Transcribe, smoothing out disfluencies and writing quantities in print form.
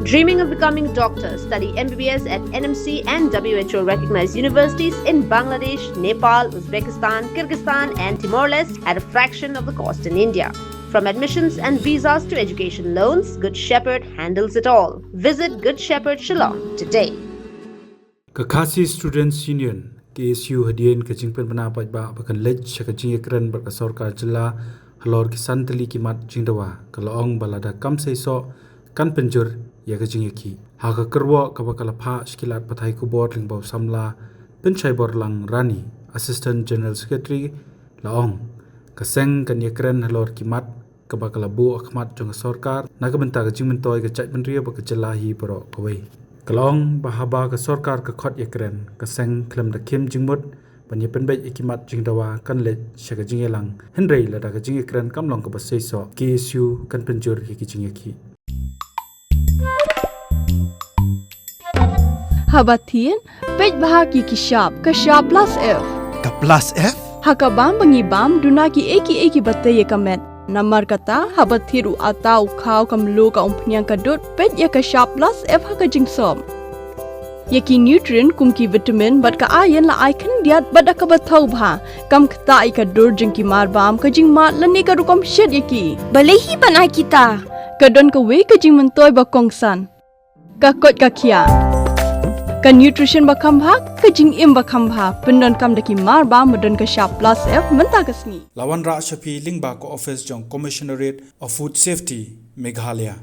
Dreaming of becoming doctor? Study MBBS at NMC and WHO recognized universities in Bangladesh, Nepal, Uzbekistan, Kyrgyzstan and Timor-Leste at a fraction of the cost in India. From admissions and visas to education loans, Good Shepherd handles it all. Visit Good Shepherd Shillong today. KSU Students Union KSU hadian ke jingpen pendapat ba bakan Leit ke Jingïakren berka sorkar jela halor ki santali ki mat jingdawa kalaong balada kam Seisoh kan Pynjur ya ke Jingïakhih ha ke Kyrwoh ka bakala pha skilat pathai ku board lingbau samla penchai borlang rani Assistant General Secretary laong kaseng kan Jingïakren halor ki mat ka bakala bu akhmat jong sorkar na ka benta ke jingmentoi ke chat mentria ba ke jelahi boro kawai Kalong bahaba ke sorkar ke Jingïakren kaseng Khlem da Khim Jingmut banya penbej ikimat jingdawa kan Leit ke Jingïalang Henry Lada ke Jingïakren kamlong ke Seisoh KSU kan Pynjur ke Jingïakhih Habatin pej bahaki ki shop ke shop plus F Ka plus F hakabam bangibam dunaki eki batte kamet Namar kata habat thiru atau khau kam lo ka umpnyang kadut pet ya ka shop plus F ha ka jingsom. Yaki nutrient kum ki vitamin bat ka iron la icon diat bat ka bathau bha kam khta I ka dur jing ki mar bam ka jing mat lani ka rukom shed yaki. Balehi banai kita. Ka don ka we ka jing mentoi ba kongsan. Ka kot ka khia. Ka nutrition ba kham bha ka jing im ba kham bha pendon kam daki mar bam madon ka shop plus F menta ka sngi. Lawan ra shapi lingba ko office jong Commissionerate of Food Safety Meghalaya